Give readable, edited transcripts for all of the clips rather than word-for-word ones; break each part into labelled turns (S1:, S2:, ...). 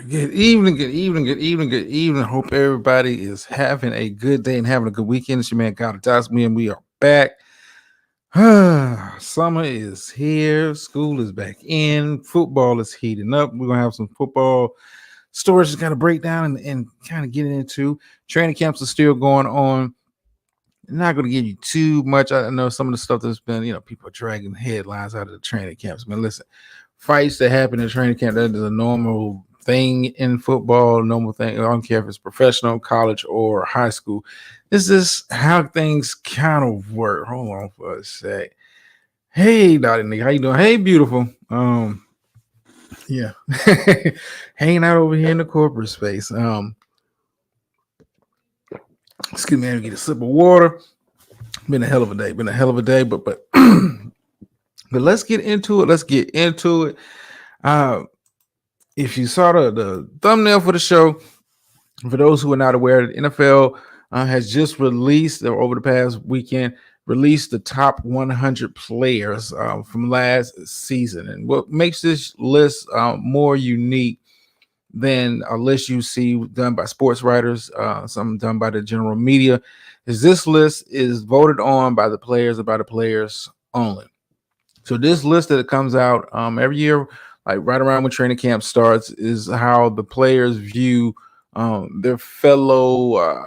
S1: Good evening, good evening, good evening, good evening. Hope everybody is having a good day and having a good weekend. It's your man, God Dots Me, and we are back. Summer is here. School is back in. Football is heating up. We're going to have some football stories to kind of break down and kind of get into. Training camps are still going on. Not going to give you too much. I know some of the stuff that's been, people are dragging headlines out of the training camps. Man, listen, fights that happen in training camp, that is a normal thing in football, normal thing. I don't care if it's professional, college, or high school. This is how things kind of work. Hold on for a sec. Hey, Dottie Nick, how you doing? Hey, beautiful. Yeah, hanging out over here in the corporate space. Excuse me, I get a sip of water. Been a hell of a day. Been a hell of a day, but but let's get into it. Let's get into it. Uh, if you saw the thumbnail for the show, for those who are not aware, the NFL has just released, or over the past weekend, released the top 100 players from last season. And what makes this list more unique than a list you see done by sports writers, some done by the general media, is this list is voted on by the players and by the players only. So this list that comes out every year, like right around when training camp starts, is how the players view their fellow,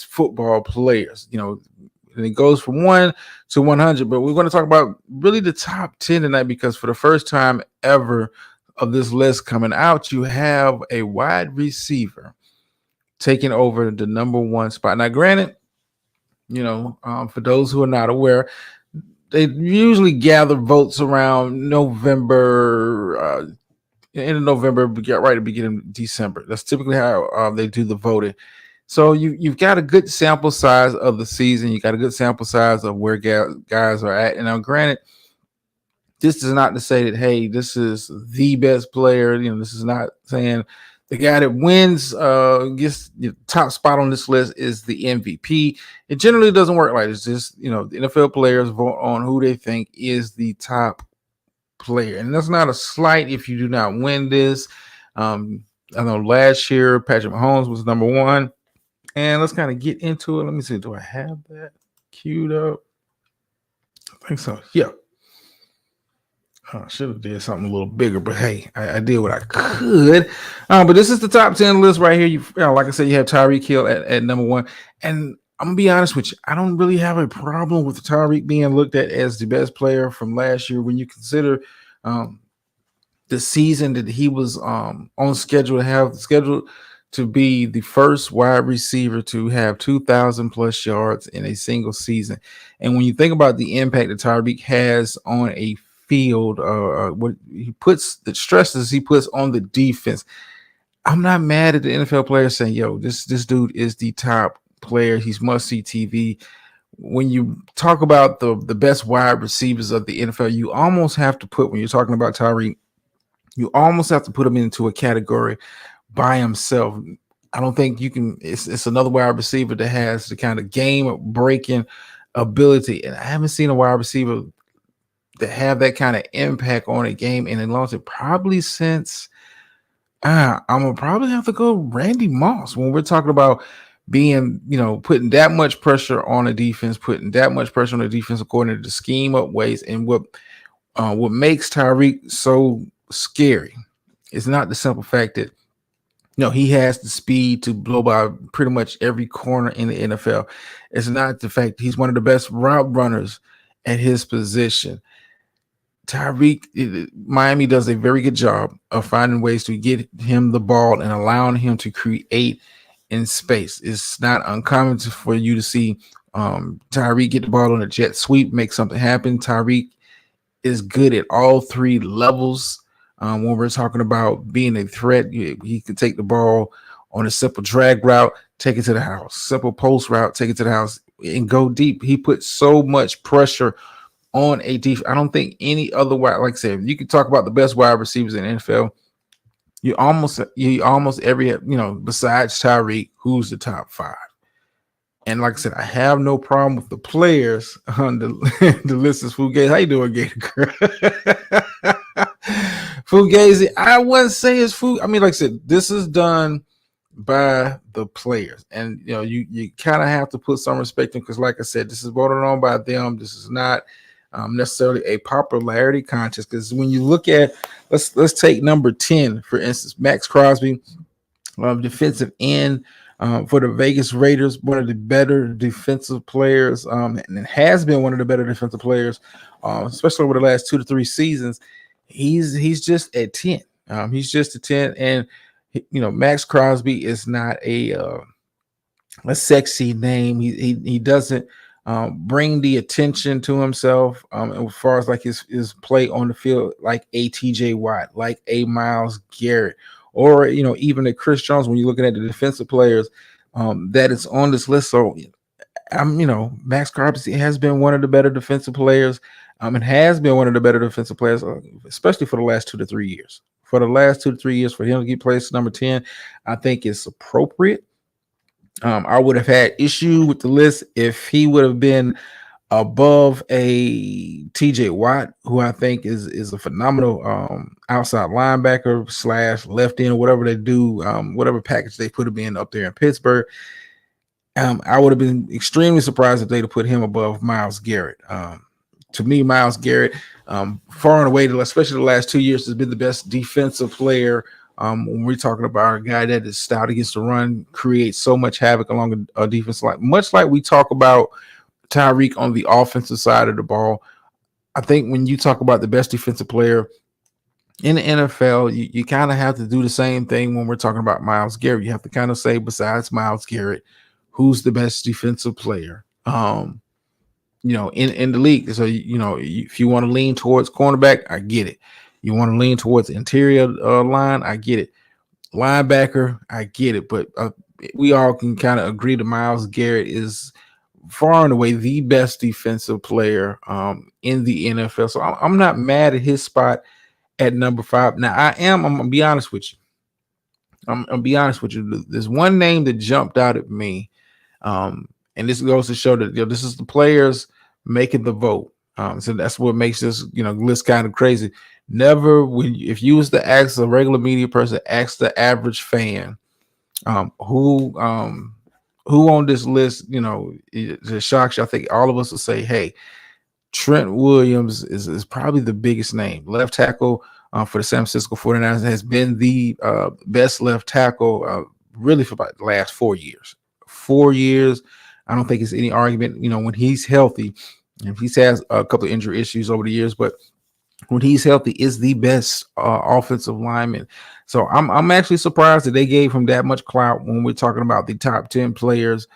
S1: football players. And it goes from 1 to 100. But we're going to talk about really the top 10 tonight, because for the first time ever of this list coming out, you have a wide receiver taking over the number one spot. Now, granted, for those who are not aware, they usually gather votes around November, end of November, right at the beginning of December. That's typically how they do the voting. So you've got a good sample size of the season. You got a good sample size of where guys are at. And now, granted, this is not to say that, hey, this is the best player. This is not saying the guy that wins, gets the top spot on this list is the MVP. It generally doesn't work like this. Just, the NFL players vote on who they think is the top player. And that's not a slight if you do not win this. I know last year, Patrick Mahomes was number one. And let's kind of get into it. Let me see. Do I have that queued up? I think so. Yeah. I should have did something a little bigger, but hey, I did what I could. But this is the top 10 list right here. Like I said, you have Tyreek Hill at number one. And I'm going to be honest with you. I don't really have a problem with Tyreek being looked at as the best player from last year when you consider the season that he was on scheduled to be the first wide receiver to have 2,000 plus yards in a single season. And when you think about the impact that Tyreek has on a field, what he puts, the stresses he puts on the defense, I'm not mad at the NFL players saying, yo, this dude is the top player. He's must-see TV. When you talk about the best wide receivers of the NFL, you almost have to put, when you're talking about Tyreek, you almost have to put him into a category by himself. I don't think you can. It's another wide receiver that has the kind of game-breaking ability, and I haven't seen a wide receiver that have that kind of impact on a game and in launch it probably since. I'm gonna probably have to go Randy Moss when we're talking about being, putting that much pressure on a defense, putting that much pressure on the defense according to the scheme up ways, and what makes Tyreek so scary is not the simple fact that he has the speed to blow by pretty much every corner in the NFL. It's not the fact he's one of the best route runners at his position. Tyreek, Miami does a very good job of finding ways to get him the ball and allowing him to create in space. It's not uncommon for you to see Tyreek get the ball on a jet sweep, make something happen. Tyreek is good at all three levels. When we're talking about being a threat, he can take the ball on a simple drag route, take it to the house, simple post route, take it to the house, and go deep. He puts so much pressure on a defense. I don't think any other wide, like I said, you can talk about the best wide receivers in the NFL. You almost every, besides Tyreek, who's the top five. And like I said, I have no problem with the players on the list is Gator. How you doing, Gator? Fugazi, I wouldn't say it's food. I mean, like I said, this is done by the players, and you kind of have to put some respect in because, like I said, this is voted on by them. This is not necessarily a popularity contest because when you look at let's take number 10 for instance, Max Crosby, defensive end for the Vegas Raiders, one of the better defensive players, and it has been one of the better defensive players, especially over the last 2 to 3 seasons. He's just at 10. He's just a 10, and Max Crosby is not a sexy name. He doesn't bring the attention to himself as far as like his play on the field, like a TJ Watt, like a Myles Garrett, or even a Chris Jones. When you're looking at the defensive players that is on this list, so Max Crosby has been one of the better defensive players. It has been one of the better defensive players, especially for the last 2 to 3 years. For the last 2 to 3 years, for him to get placed number 10, I think it's appropriate. I would have had issue with the list if he would have been above a TJ Watt, who I think is a phenomenal outside linebacker / left end, or whatever they do, whatever package they put him in up there in Pittsburgh. I would have been extremely surprised if they'd have put him above Myles Garrett. To me, Myles Garrett, far and away, especially the last 2 years, has been the best defensive player. When we're talking about a guy that is stout against the run, creates so much havoc along a defense line, much like we talk about Tyreek on the offensive side of the ball. I think when you talk about the best defensive player in the NFL, you kind of have to do the same thing when we're talking about Myles Garrett. You have to kind of say, besides Myles Garrett, who's the best defensive player? In the league. So, if you want to lean towards cornerback, I get it. You want to lean towards interior line, I get it. Linebacker, I get it. But we all can kind of agree that Myles Garrett is far and away the best defensive player in the NFL. So I'm not mad at his spot at number 5. Now, I'm going to be honest with you. I'm going to be honest with you. There's one name that jumped out at me. And this goes to show that this is the players making the vote. So that's what makes this list kind of crazy. Never, if you was to ask a regular media person, ask the average fan, who on this list, it shocks you. I think all of us will say, hey, Trent Williams is probably the biggest name. Left tackle for the San Francisco 49ers has been the best left tackle really for about the last 4 years. 4 years. I don't think it's any argument, when he's healthy, and he's has a couple of injury issues over the years, but when he's healthy, is the best offensive lineman. So I'm actually surprised that they gave him that much clout when we're talking about the top 10 players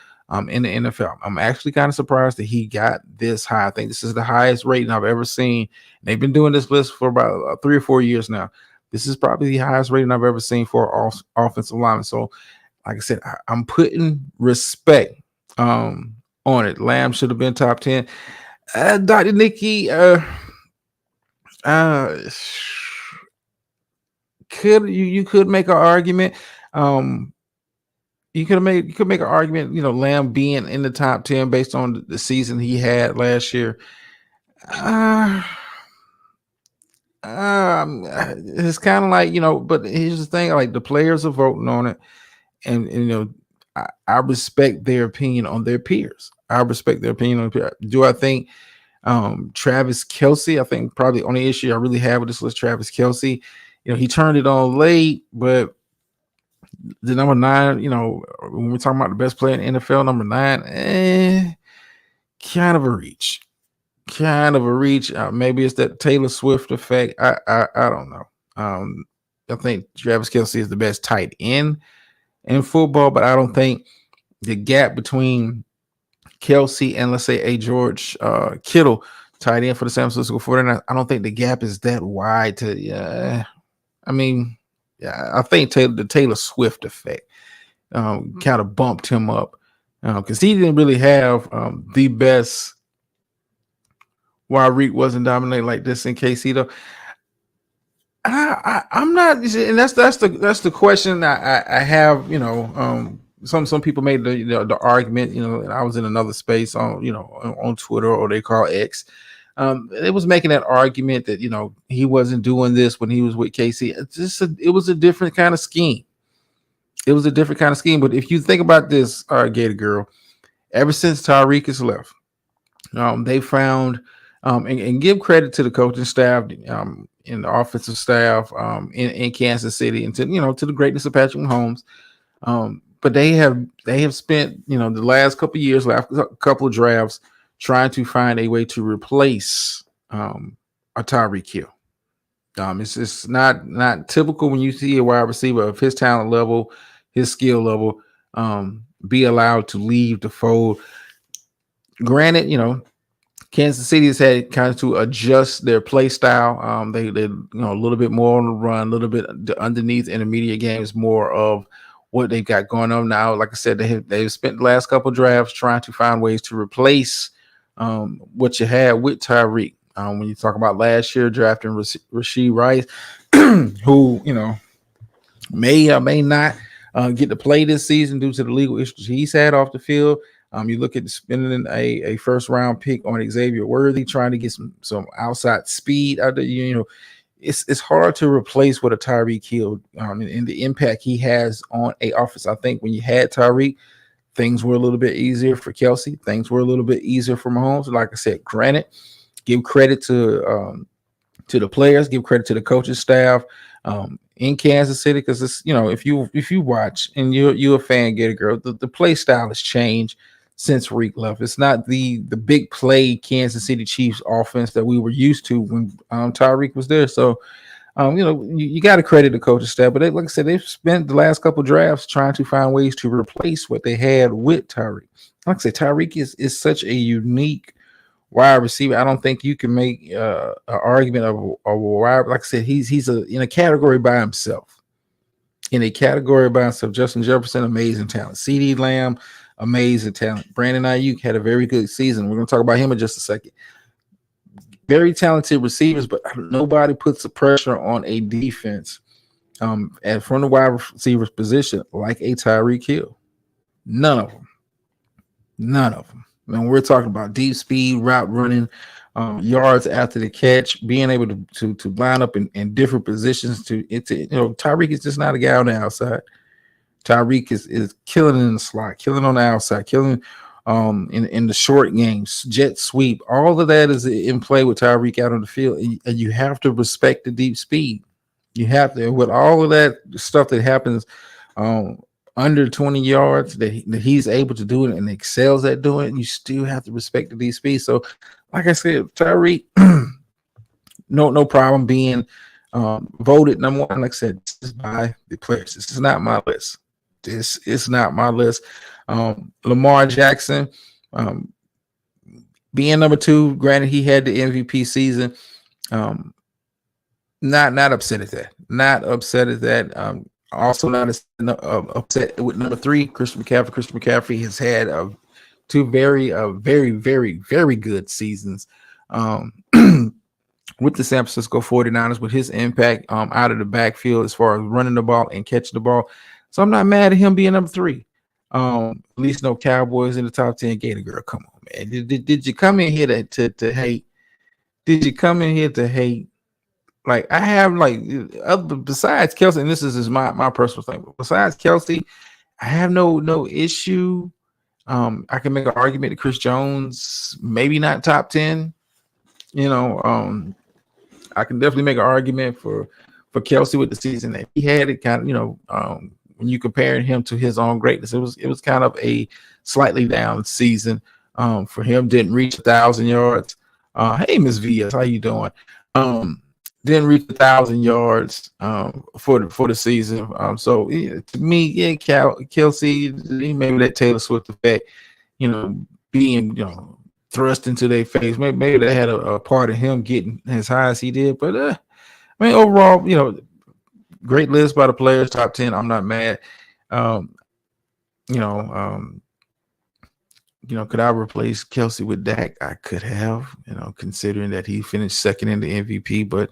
S1: in the NFL. I'm actually kind of surprised that he got this high. I think this is the highest rating I've ever seen. They've been doing this list for about 3 or 4 years now. This is probably the highest rating I've ever seen for offensive lineman. So, like I said, I'm putting respect on it. Lamb should have been top 10. Dr. Nikki, could make an argument. You could make an argument, Lamb being in the top 10 based on the season he had last year. It's kind of like, but here's the thing, like the players are voting on it, and I respect their opinion on their peers. I respect their opinion on peers. Do I think Travis Kelce? I think probably the only issue I really have with this list, Travis Kelce. He turned it on late, but the number 9, when we're talking about the best player in the NFL, number 9, kind of a reach. Maybe it's that Taylor Swift effect. I don't know. I think Travis Kelce is the best tight end in football, but I don't think the gap between Kelce and, let's say, a George Kittle, tight end for the San Francisco 49ers, I don't think the gap is that wide to I think the Taylor Swift effect kind of bumped him up because he didn't really have the best while Reek wasn't dominating like this in KC though. I'm not, and that's the question I have. Some people made the argument, and I was in another space on on Twitter, or they call X, It was making that argument that he wasn't doing this when he was with KC. It was a different kind of scheme. It was a different kind of scheme. But if you think about this, Gator Girl, ever since Tyreek has left, they found and give credit to the coaching staff, in the offensive staff, in Kansas City, and to the greatness of Patrick Mahomes. But they have spent the last couple of years, last couple of drafts, trying to find a way to replace a Tyreek Hill. It's not typical when you see a wide receiver of his talent level, his skill level, be allowed to leave the fold. Granted, Kansas City has had kind of to adjust their play style. They a little bit more on the run, a little bit underneath intermediate games, more of what they've got going on now. Like I said, they've spent the last couple of drafts trying to find ways to replace what you had with Tyreek. When you talk about last year drafting Rashee Rice, who may or may not get to play this season due to the legal issues he's had off the field. You look at spending a first round pick on Xavier Worthy, trying to get some outside speed out there. It's hard to replace what a Tyreek Hill and the impact he has on a offense. I think when you had Tyreek, things were a little bit easier for Kelce. Things were a little bit easier for Mahomes. Like I said, granted, give credit to the players, give credit to the coaching staff in Kansas City, because it's if you watch and you're a fan, Gator Girl, the play style has changed since Reek left. It's not the big play Kansas City Chiefs offense that we were used to when Tyreek was there. So you got to credit the coaching staff, but like I said, they've spent the last couple of drafts trying to find ways to replace what they had with Tyreek. Like I said, Tyreek is such a unique wide receiver. I don't think you can make an argument of a wide. Like I said, he's in a category by himself. Justin Jefferson, amazing talent. CeeDee Lamb, amazing talent. Brandon Ayuk had a very good season. We're going to talk about him in just a second. Very talented receivers, but nobody puts the pressure on a defense and from the wide receiver's position like a Tyreek Hill. None of them. When we're talking about deep speed, route running, yards after the catch, being able to line up in different positions. Tyreek is just not a guy on the outside. Tyreek is killing in the slot, killing on the outside, killing in the short games, jet sweep. All of that is in play with Tyreek out on the field, and you have to respect the deep speed. You have to, with all of that stuff that happens under 20 yards that he's able to do it and excels at doing it, you still have to respect the deep speed. So, like I said, Tyreek, no problem being voted number one. Like I said, this is by the players. This is not my list. This is not my list. Lamar Jackson, being number two, granted he had the MVP season. Not upset at that. Also not upset with number three, Christian McCaffrey. Christian McCaffrey has had two very, very, very good seasons with the San Francisco 49ers, with his impact out of the backfield as far as running the ball and catching the ball. So I'm not mad at him being number three. At least no Cowboys in the top 10. Gator Girl, come on, man. Did you come in here to hate? Did you come in here to hate? Like, I have, besides Kelce, and this is my personal thing, but besides Kelce, I have no issue. I can make an argument that Chris Jones maybe not top 10. I can definitely make an argument for Kelce with the season that he had. It kind of, when you compare him to his own greatness, it was kind of a slightly down season for him. Didn't reach 1,000 yards. Hey, Miss VS, how you doing? Didn't reach 1,000 yards for the season. So to me, Kelce, maybe that Taylor Swift effect, being thrust into their face. Maybe they had a part of him getting as high as he did. But overall, great list by the players, top 10. I'm not mad. Could I replace Kelce with Dak? I could have, considering that he finished second in the MVP. But,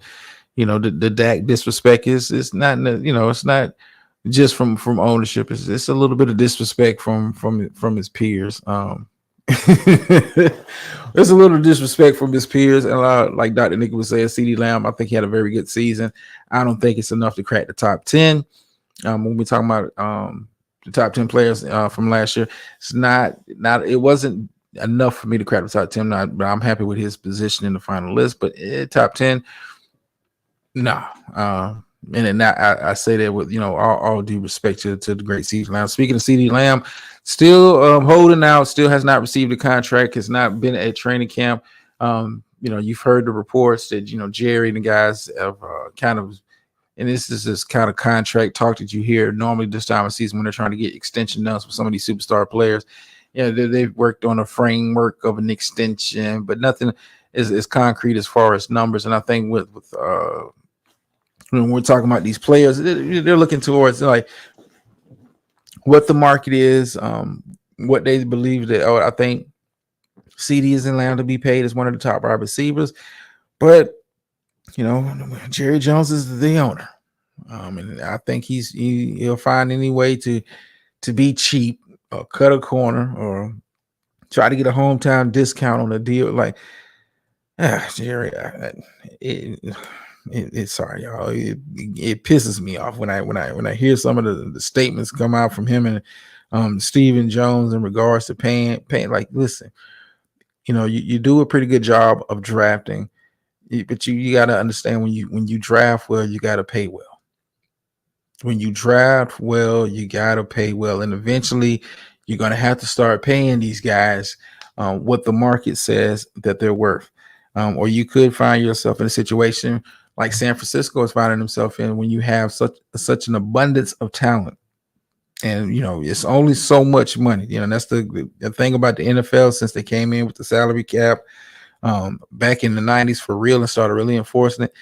S1: the Dak disrespect is not, it's not just from ownership. It's a little bit of disrespect from his peers. There's a little disrespect from his peers, and like Dr. Nick was saying, CD Lamb, I think he had a very good season. I don't think it's enough to crack the top 10. When we're talking about the top 10 players from last year, it wasn't enough for me to crack the top 10. But I'm happy with his position in the final list. But top 10, no. And then I say that with all due respect to the great CD Lamb. Speaking of CD Lamb, still holding out, still has not received a contract, has not been at training camp. You've heard the reports that Jerry and the guys have kind of, and this is this kind of contract talk that you hear normally this time of season when they're trying to get extension done for some of these superstar players. They've worked on a framework of an extension, but nothing is concrete as far as numbers. And I think with when we're talking about these players, they're looking towards like what the market is, what they believe that. I think CD is in line to be paid as one of the top wide receivers, but Jerry Jones is the owner, and I think he'll find any way to be cheap or cut a corner or try to get a hometown discount on a deal. Like, Jerry, it's sorry, y'all. It pisses me off when I hear some of the statements come out from him and Stephen Jones in regards to paying. Like, listen, you do a pretty good job of drafting, but you got to understand when you draft well, you got to pay well. When you draft well, you got to pay well, and eventually, you're going to have to start paying these guys what the market says that they're worth. Or you could find yourself in a situation like San Francisco is finding himself in when you have such an abundance of talent. And, it's only so much money. That's the thing about the NFL since they came in with the salary cap back in the 90s for real and started really enforcing it.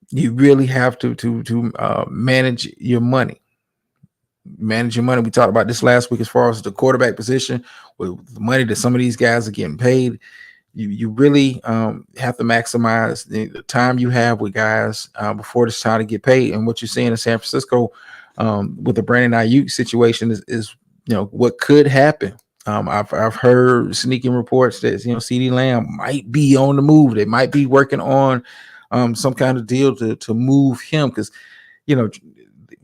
S1: You really have to manage your money. Manage your money. We talked about this last week as far as the quarterback position with the money that some of these guys are getting paid. You really have to maximize the time you have with guys before it's time to get paid. And what you're seeing in San Francisco with the Brandon Ayuk situation is what could happen. I've heard sneaking reports that CD Lamb might be on the move. They might be working on some kind of deal to move him because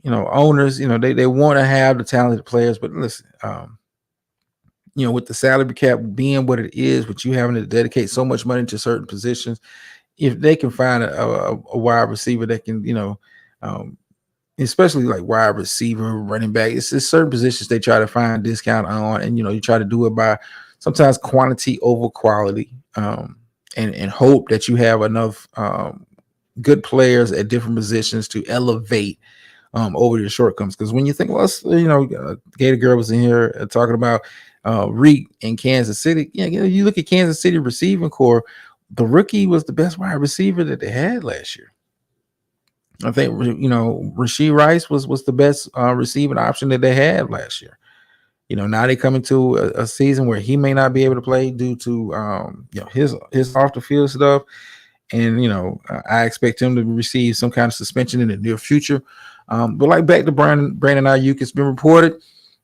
S1: owners they want to have the talented players, but listen. With the salary cap being what it is, with you having to dedicate so much money to certain positions, if they can find a wide receiver that can, especially like wide receiver, running back, it's certain positions they try to find discount on, and you try to do it by sometimes quantity over quality, and hope that you have enough good players at different positions to elevate over your shortcomings. Because when you think, Gator Girl was in here talking about Reek in Kansas City. You look at Kansas City receiving core, the rookie was the best wide receiver that they had last year. I think Rashee Rice was the best receiving option that they had last year. Now they come into a season where he may not be able to play due to his off the field stuff, and I expect him to receive some kind of suspension in the near future. But like back to Brandon Ayuk, it's been reported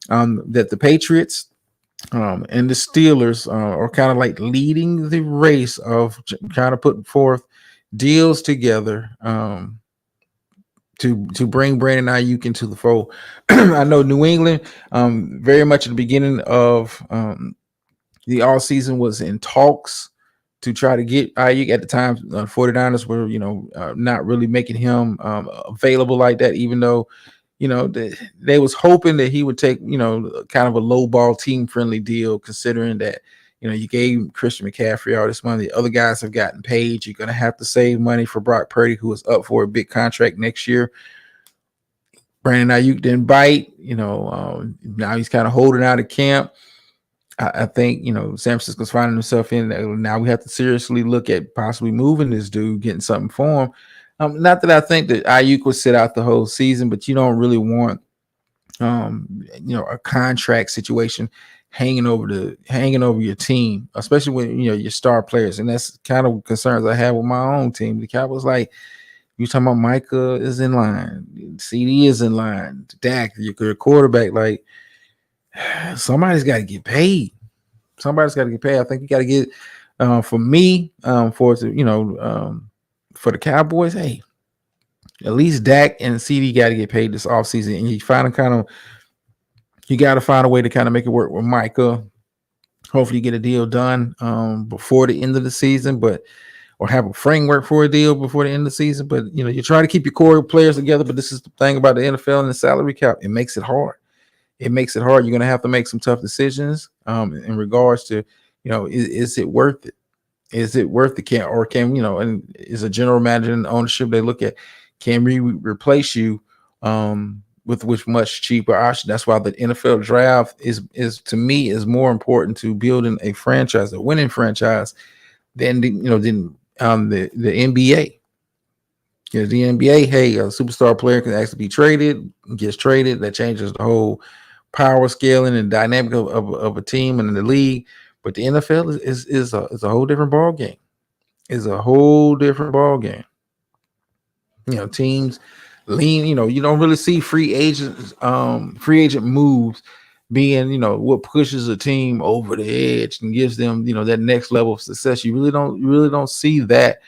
S1: that the Patriots and the Steelers are kind of like leading the race of kind of putting forth deals together to bring Brandon Ayuk into the fold. I know New England very much at the beginning of the all season was in talks to try to get Ayuk. At the time, 49ers were not really making him available like that, even though they was hoping that he would take, kind of a low ball team friendly deal, considering that, you gave Christian McCaffrey all this money. The other guys have gotten paid. You're going to have to save money for Brock Purdy, who is up for a big contract next year. Brandon Ayuk didn't bite, now he's kind of holding out of camp. I think, San Francisco's finding himself in now. We have to seriously look at possibly moving this dude, getting something for him. Not that I think that Ayuk would sit out the whole season, but you don't really want, a contract situation hanging over your team, especially when your star players. And that's kind of concerns I have with my own team. The Cowboys, like you talking about, Micah is in line, CD is in line, Dak, your quarterback. Like, somebody's got to get paid. Somebody's got to get paid. I think you got to get for me, for for the Cowboys. Hey, at least Dak and CD got to get paid this offseason, and you got to find a way to kind of make it work with Micah. Hopefully, you get a deal done before the end of the season, or have a framework for a deal before the end of the season. But you try to keep your core players together. But this is the thing about the NFL and the salary cap; it makes it hard. It makes it hard. You're going to have to make some tough decisions in regards to, is it worth it? Is it worth it? And is a general manager and ownership, they look at, can we replace you with much cheaper option? That's why the NFL draft is to me is more important to building a franchise, a winning franchise, than the NBA. Because the NBA, hey, a superstar player can actually be traded, gets traded. That changes the whole power scaling and dynamic of a team and in the league. But the NFL is a whole different ball game. Is a whole different ball game. Teams lean. You don't really see free agent moves being what pushes a team over the edge and gives them that next level of success. You really don't see that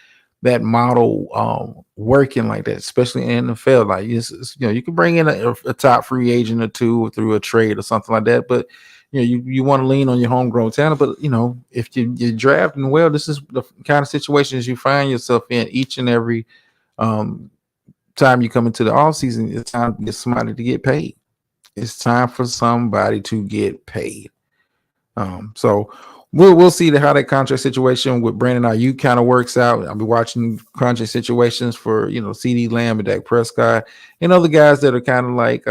S1: model working like that, especially in the NFL. Like you can bring in a top free agent or two through a trade or something like that, but you want to lean on your homegrown talent. But if you're drafting well, this is the kind of situations you find yourself in each and every time you come into the offseason. It's time to get somebody to get paid. It's time for somebody to get paid. So we'll see how that contract situation with Brandon Ayuk kind of works out. I'll be watching contract situations for CeeDee Lamb and Dak Prescott and other guys that are kind of like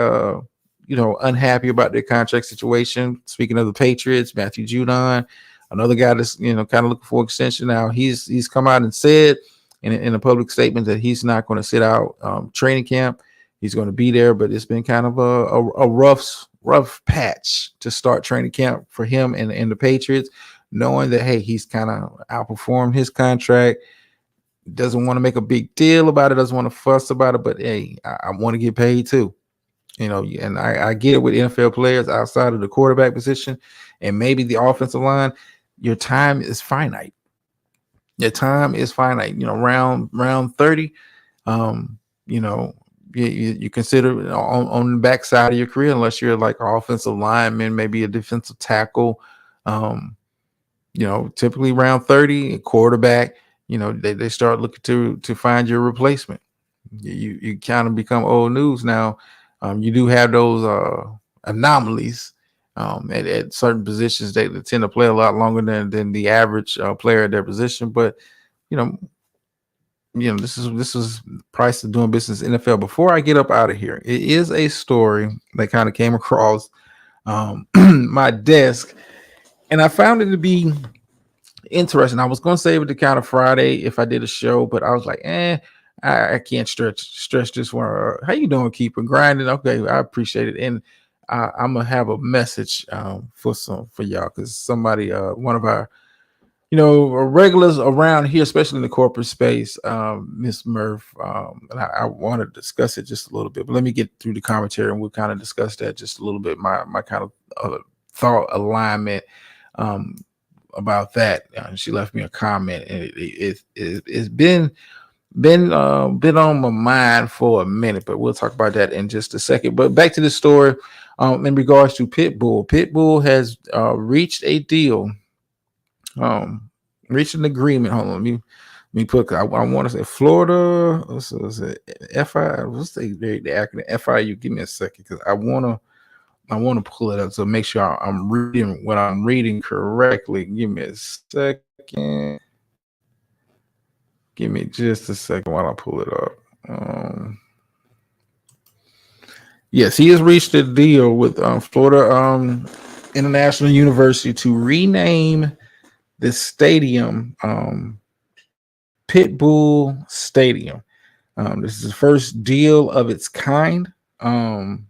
S1: unhappy about their contract situation. Speaking of the Patriots, Matthew Judon, another guy that's kind of looking for extension now. He's come out and said in a public statement that he's not going to sit out training camp. He's going to be there, but it's been kind of a rough patch to start training camp for him and the Patriots, knowing that, hey, he's kind of outperformed his contract, doesn't want to make a big deal about it, doesn't want to fuss about it, but hey, I want to get paid too. And I get it with NFL players outside of the quarterback position and maybe the offensive line. Your time is finite. Your time is finite. Round 30, you consider on the backside of your career, unless you're like an offensive lineman, maybe a defensive tackle. Typically around 30, a quarterback, they start looking to find your replacement. You kind of become old news now. You do have those anomalies at certain positions. They tend to play a lot longer than the average player at their position. But this is price of doing business in NFL. Before I get up out of here, it is a story that kind of came across my desk, and I found it to be interesting. I was going to save it to kind of Friday if I did a show, but I was like, I can't stretch this one. How you doing, Keeper? Grinding? Okay, I appreciate it, and I'm gonna have a message for y'all, because somebody, one of our regulars around here, especially in the corporate space, Miss Murph, and I want to discuss it just a little bit, but let me get through the commentary and we'll kind of discuss that just a little bit. My kind of thought alignment about that. She left me a comment, and it's been on my mind for a minute, but we'll talk about that in just a second. But back to the story in regards to Pitbull. Pitbull has reached a deal. Reached an agreement. Hold on, let me put. I want to say Florida. What's it? FI. What's the acronym? FIU. Give me a second, because I want to pull it up so make sure I'm reading what I'm reading correctly. Give me a second. Give me just a second while I pull it up. Yes, he has reached a deal with Florida International University to rename the stadium Pitbull Stadium. This is the first deal of its kind in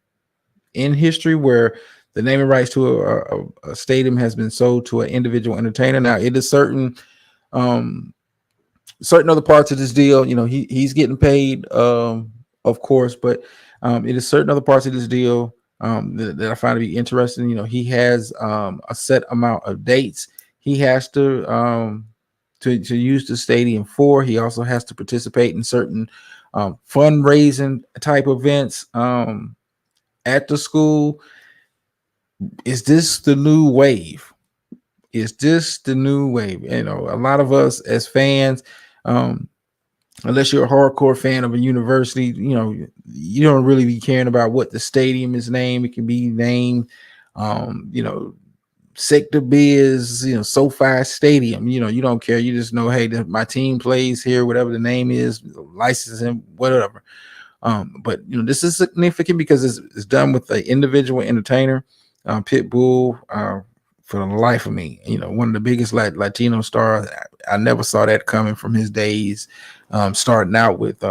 S1: history where the naming rights to a stadium has been sold to an individual entertainer. Now, it is certain other parts of this deal. He's getting paid, of course, but it is certain other parts of this deal that I find to be interesting. He has a set amount of dates he has to use the stadium for. He also has to participate in certain fundraising type events at the school. Is this the new wave? Is this the new wave? A lot of us as fans, um, unless you're a hardcore fan of a university, you don't really be caring about what the stadium is named. It can be named, Sector Biz, SoFi Stadium. You don't care. You just know, hey, my team plays here, whatever the name is, licensing, whatever. But this is significant because it's done with an individual entertainer, Pitbull. For the life of me, one of the biggest Latino stars. I never saw that coming from his days, starting out with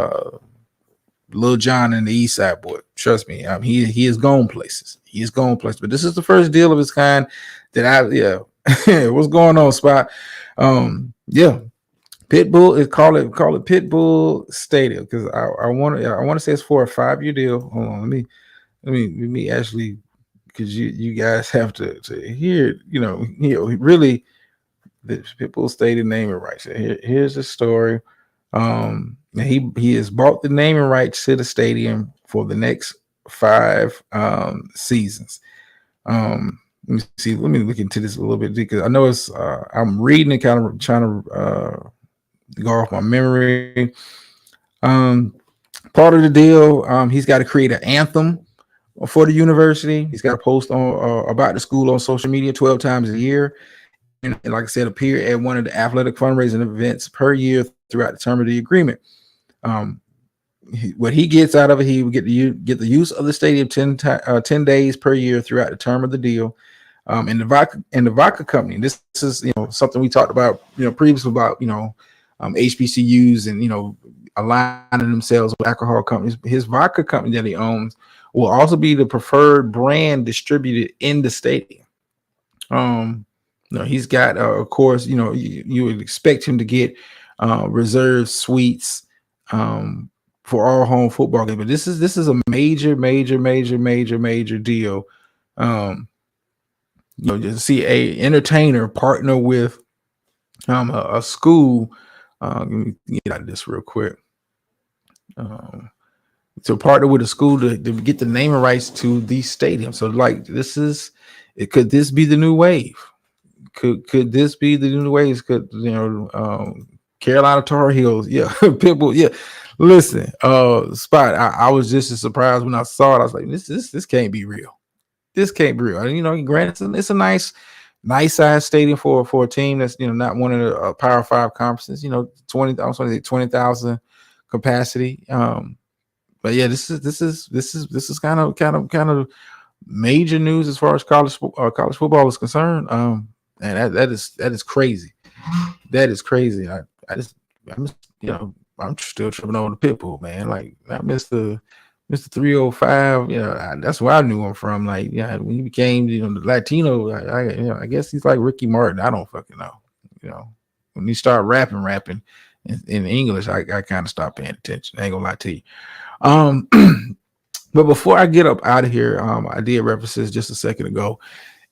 S1: Lil Jon and the East Side Boy. Trust me, he has gone places. He has gone places. But this is the first deal of his kind that what's going on, Spot? Yeah. Pitbull is call it Pitbull Stadium, because I want to say it's for a 5-year deal. Hold on, let me actually, because you guys have to hear, really the Pitbull Stadium naming rights. Here's the story. He has bought the naming rights to the stadium for the next 5 seasons. Let me see. Let me look into this a little bit because I know it's. I'm reading it, kind of trying to go off my memory. Part of the deal, he's got to create an anthem for the university. He's got to post on about the school on social media 12 times a year, and like I said, appear at one of the athletic fundraising events per year throughout the term of the agreement. What he gets out of it, he would get the use of the stadium 10 days per year throughout the term of the deal. And the vodka company. This is something we talked about previously about HBCUs and aligning themselves with alcohol companies. His vodka company that he owns will also be the preferred brand distributed in the stadium. He's got of course you would expect him to get reserved suites for all home football games, but this is a major deal. Just see a entertainer partner with a school. Let me get out of this real quick. To partner with a school to get the naming rights to these stadiums. So could this be the new wave? Could this be the new wave? Could Carolina Tar Heels? Yeah, Pitbull. Yeah. Listen, Spot. I was just as surprised when I saw it. I was like, this can't be real. This can't be real. And granted, it's a nice size stadium for a team that's not one of the Power 5 conferences. 20,000 capacity. But yeah, this is kind of major news as far as college football is concerned. And that is crazy. That is crazy. I'm still tripping over the Pitbull, man. Like I missed the Mr. 305. That's where I knew him from. Like, when he became the Latino, I guess he's like Ricky Martin. I don't fucking know. When he started rapping in English, I kind of stopped paying attention. I ain't gonna lie to you. But before I get up out of here, I did reference this just a second ago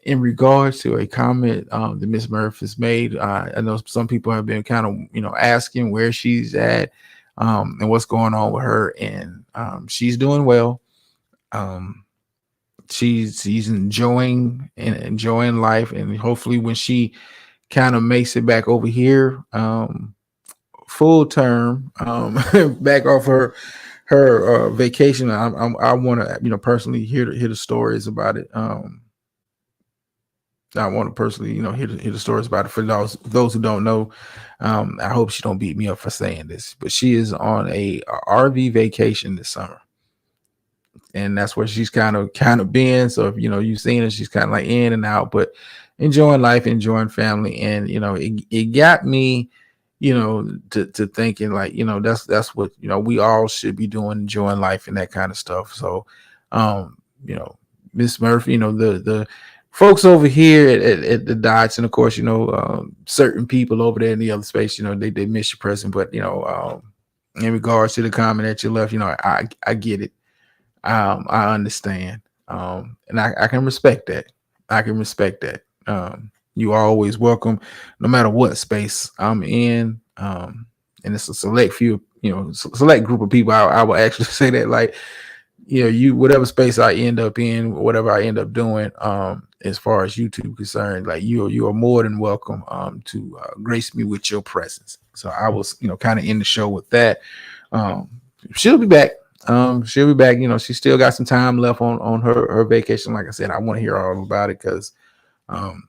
S1: in regards to a comment that Miss Murph has made. I know some people have been kind of asking where she's at and what's going on with her, and she's doing well. She's enjoying life, and hopefully when she kind of makes it back over here full term, back off her vacation, I want to personally hear the stories about it. I want to personally hear the stories about it. For those who don't know, I hope she don't beat me up for saying this, but she is on a RV vacation this summer, and that's where she's kind of been. So if you've seen her, she's kind of like in and out, but enjoying life, enjoying family. And it got me to thinking like that's what we all should be doing, enjoying life and that kind of stuff. So Miss Murphy, the folks over here at the Dots, and of course certain people over there in the other space, they miss your presence. But in regards to the comment that you left, I get it. I understand. And I can respect that. I can respect that. You are always welcome, no matter what space I'm in. And it's a select few, select group of people. I will actually say that, like, you whatever space I end up in, whatever I end up doing, as far as YouTube concerned, like you are more than welcome to grace me with your presence. So I was, kind of end the show with that. Um, she'll be back. She'll be back. She still got some time left on her vacation. Like I said, I want to hear all about it because um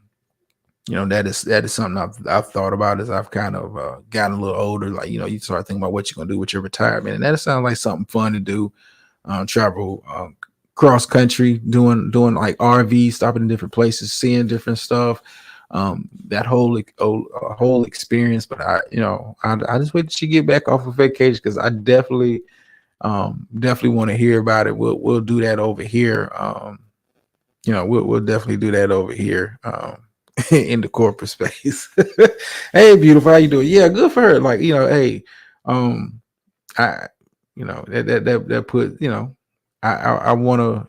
S1: that is something I've thought about as I've kind of gotten a little older. Like, you start thinking about what you're gonna do with your retirement, and that sounds like something fun to do. Travel cross country, doing like RV, stopping in different places, seeing different stuff. That whole experience. But I just wait till she get back off of vacation because I definitely want to hear about it. We'll do that over here. We'll definitely do that over here. In the corporate space. Hey, beautiful, how you doing? Yeah, good for her. Like, hey, I, that put, I want to,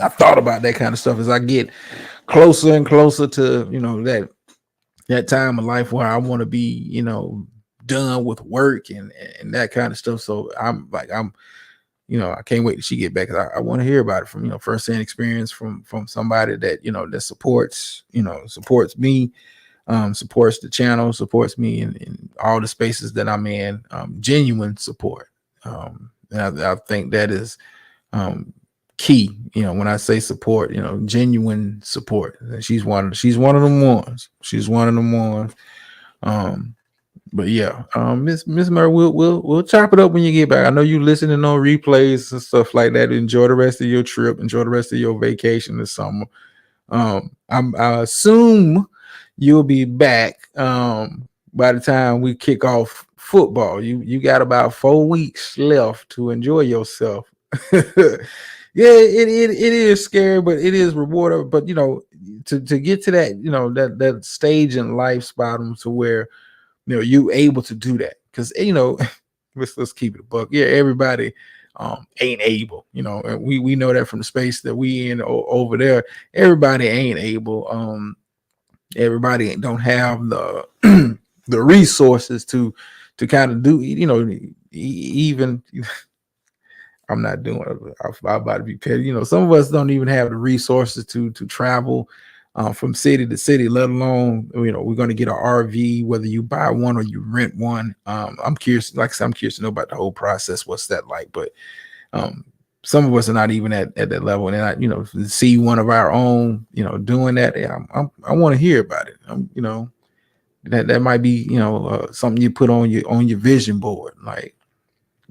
S1: I thought about that kind of stuff as I get closer and closer to, that time of life where I want to be, done with work and that kind of stuff. So I can't wait till she get back. I want to hear about it from, firsthand experience from somebody that, that supports me, supports the channel, supports me in all the spaces that I'm in. Genuine support. And I think that is key. When I say support, genuine support. She's one of them ones. She's one of them ones. But yeah, Miss Murray, we'll chop it up when you get back. I know you listening on replays and stuff like that. Enjoy the rest of your trip. Enjoy the rest of your vacation this summer. I assume you'll be back by the time we kick off football. You got about 4 weeks left to enjoy yourself. Yeah, it is scary, but it is rewarding. But to get to that, that stage in life, Bottom, to where you able to do that because let's keep it a buck. Yeah, everybody ain't able, and we know that from the space that we in over there. Everybody ain't able. Everybody don't have the the resources to kind of do, even. I'm not doing it. I'm about to be petty. Some of us don't even have the resources to travel from city to city, let alone, we're going to get an RV, whether you buy one or you rent one. I'm curious, like I said, I'm curious to know about the whole process. What's that like? But some of us are not even at that level. And I, see one of our own, doing that. Yeah, I want to hear about it. That might be, something you put on your vision board. Like,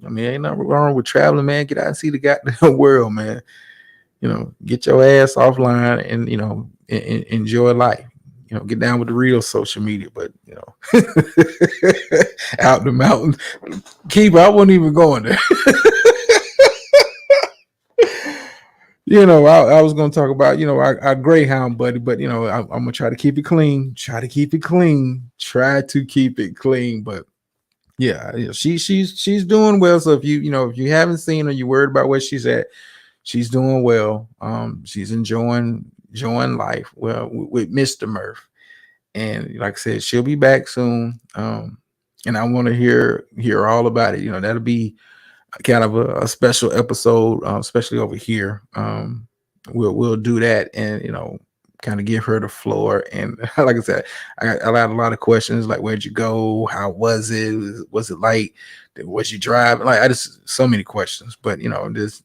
S1: I mean, ain't nothing wrong with traveling, man. Get out and see the goddamn world, man. Get your ass offline and enjoy life. Get down with the real social media, but out the mountains. Keep, I wasn't even going there. I was going to talk about, our Greyhound buddy, but I'm going to try to keep it clean. Try to keep it clean. But yeah, she's doing well. So if you haven't seen her, you're worried about where she's at. She's doing well. She's enjoying life well with Mr. Murph. And like I said, she'll be back soon. And I want to hear all about it. That'll be kind of a special episode, especially over here. We'll do that and kind of give her the floor. And like I said, I had a lot of questions like, where'd you go? How was it? Was it like? Was you driving? Like, I just so many questions. But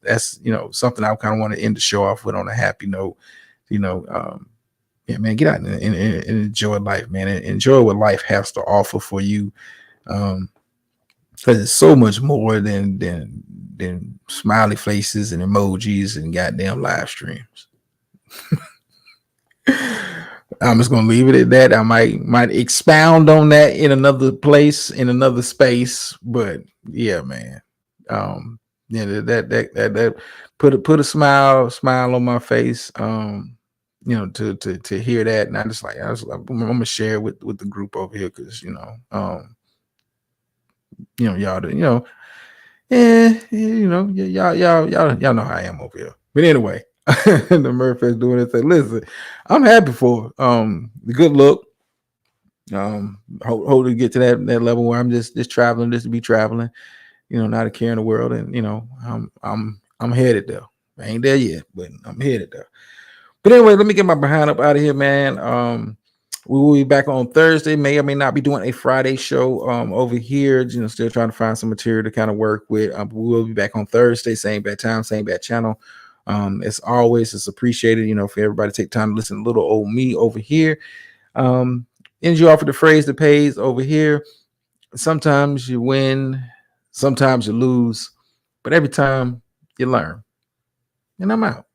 S1: that's something I kind of want to end the show off with on a happy note. Yeah, man, get out and enjoy life, man, and enjoy what life has to offer for you. Because it's so much more than smiley faces and emojis and goddamn live streams. I'm just gonna leave it at that. I might expound on that in another place, in another space. But yeah, man. Yeah, that put a smile on my face. To hear that, and I'm I'm gonna share it with the group over here because y'all, y'all, y'all know how I am over here. But anyway, the Murphys doing it. Say, listen, I'm happy for the good look. Hope to get to that level where I'm just traveling, just to be traveling, not a care in the world, and I'm headed there. I ain't there yet, but I'm headed there. But anyway, let me get my behind up out of here, man. We will be back on Thursday. May or may not be doing a Friday show over here. Still trying to find some material to kind of work with. We will be back on Thursday, same bad time, same bad channel. As always, it's appreciated, for everybody to take time to listen to little old me over here. Ends you off with the phrase that pays over here. Sometimes you win, sometimes you lose, but every time you learn. And I'm out.